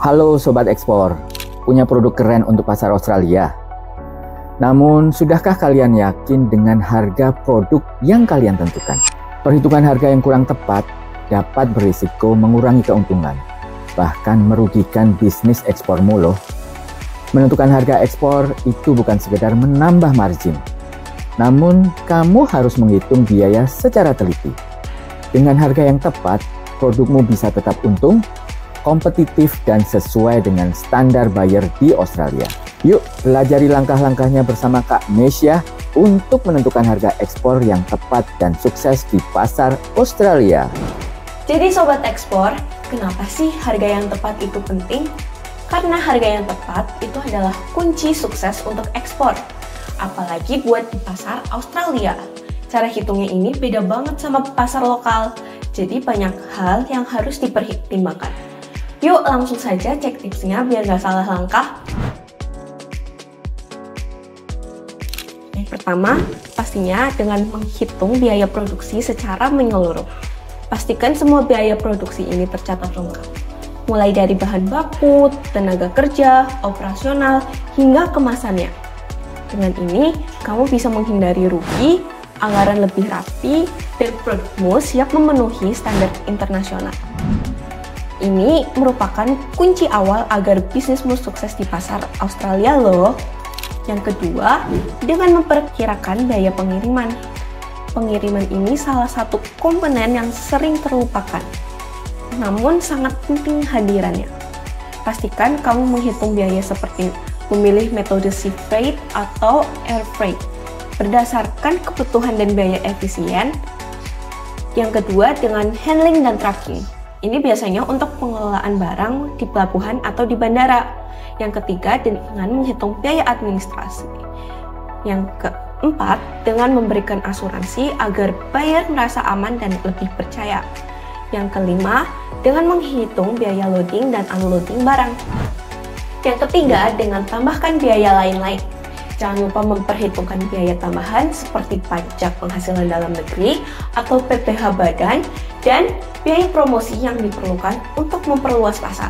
Halo Sobat Ekspor, punya produk keren untuk pasar Australia. Namun, sudahkah kalian yakin dengan harga produk yang kalian tentukan? Perhitungan harga yang kurang tepat dapat berisiko mengurangi keuntungan, bahkan merugikan bisnis ekspormu loh. Menentukan harga ekspor itu bukan sekedar menambah margin, namun kamu harus menghitung biaya secara teliti. Dengan harga yang tepat, produkmu bisa tetap untung, kompetitif, dan sesuai dengan standar buyer di Australia. Yuk, pelajari langkah-langkahnya bersama Kak Nesya untuk menentukan harga ekspor yang tepat dan sukses di pasar Australia. Jadi Sobat Ekspor, kenapa sih harga yang tepat itu penting? Karena harga yang tepat itu adalah kunci sukses untuk ekspor, apalagi buat di pasar Australia. Cara hitungnya ini beda banget sama pasar lokal, jadi banyak hal yang harus dipertimbangkan. Yuk langsung saja cek tipsnya biar gak salah langkah. Yang pertama, pastinya dengan menghitung biaya produksi secara menyeluruh. Pastikan semua biaya produksi ini tercatat lengkap. Mulai dari bahan baku, tenaga kerja, operasional, hingga kemasannya. Dengan ini, kamu bisa menghindari rugi, anggaran lebih rapi, dan produkmu siap memenuhi standar internasional. Ini merupakan kunci awal agar bisnismu sukses di pasar Australia loh. Yang kedua, dengan memperkirakan biaya pengiriman. Pengiriman ini salah satu komponen yang sering terlupakan, namun sangat penting hadirannya. Pastikan kamu menghitung biaya seperti memilih metode sea freight atau air freight berdasarkan kebutuhan dan biaya efisien. Yang kedua, dengan handling dan tracking. Ini biasanya untuk pengelolaan barang di pelabuhan atau di bandara. Yang ketiga, dengan menghitung biaya administrasi. Yang keempat, dengan memberikan asuransi agar buyer merasa aman dan lebih percaya. Yang kelima, dengan menghitung biaya loading dan unloading barang. Yang ketiga, dengan tambahkan biaya lain-lain. Jangan lupa memperhitungkan biaya tambahan seperti pajak penghasilan dalam negeri atau PPh badan dan biaya promosi yang diperlukan untuk memperluas pasar.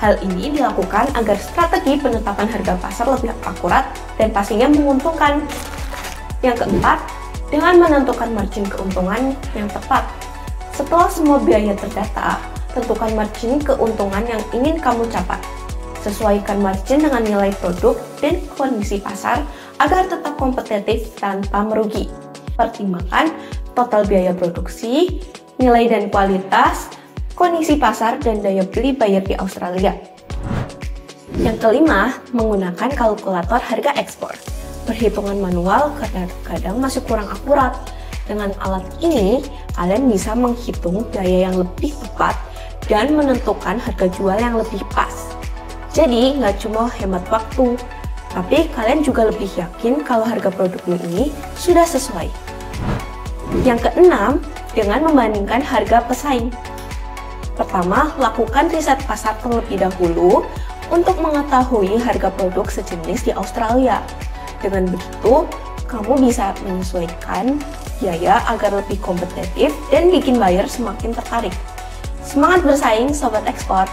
Hal ini dilakukan agar strategi penetapan harga pasar lebih akurat dan pastinya menguntungkan. Yang keempat, dengan menentukan margin keuntungan yang tepat. Setelah semua biaya terdata, tentukan margin keuntungan yang ingin kamu capai. Sesuaikan margin dengan nilai produk dan kondisi pasar agar tetap kompetitif tanpa merugi. Pertimbangkan total biaya produksi, nilai dan kualitas, kondisi pasar, dan daya beli buyer di Australia. Yang kelima, menggunakan kalkulator harga ekspor. Perhitungan manual kadang-kadang masih kurang akurat. Dengan alat ini, kalian bisa menghitung biaya yang lebih tepat dan menentukan harga jual yang lebih pas. Jadi, nggak cuma hemat waktu, tapi kalian juga lebih yakin kalau harga produkmu ini sudah sesuai. Yang keenam, dengan membandingkan harga pesaing. Pertama, lakukan riset pasar terlebih dahulu untuk mengetahui harga produk sejenis di Australia. Dengan begitu, kamu bisa menyesuaikan biaya agar lebih kompetitif dan bikin buyer semakin tertarik. Semangat bersaing, Sobat Ekspor!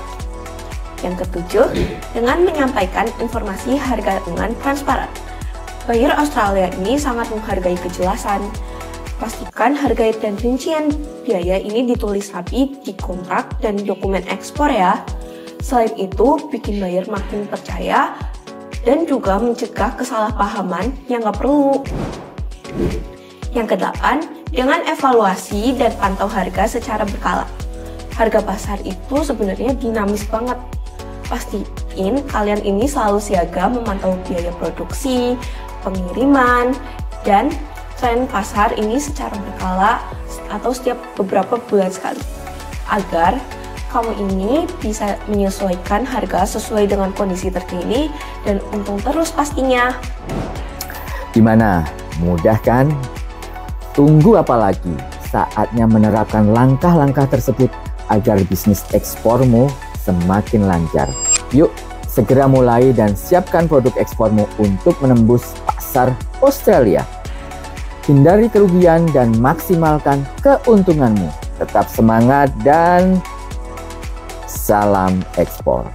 Yang ketujuh, dengan menyampaikan informasi harga dengan transparan. Buyer Australia ini sangat menghargai kejelasan. Pastikan harga dan rincian biaya ini ditulis rapi di kontrak dan dokumen ekspor ya. Selain itu, bikin buyer makin percaya dan juga mencegah kesalahpahaman yang nggak perlu. Yang kedelapan, dengan evaluasi dan pantau harga secara berkala. Harga pasar itu sebenarnya dinamis banget. Pastiin kalian ini selalu siaga memantau biaya produksi, pengiriman, dan tren pasar ini secara berkala atau setiap beberapa bulan sekali, agar kamu ini bisa menyesuaikan harga sesuai dengan kondisi terkini dan untung terus pastinya. Gimana? Mudah kan? Tunggu apa lagi? Saatnya menerapkan langkah-langkah tersebut agar bisnis ekspormu semakin lancar. Yuk, segera mulai dan siapkan produk ekspormu untuk menembus pasar Australia. Hindari kerugian dan maksimalkan keuntunganmu. Tetap semangat dan salam ekspor.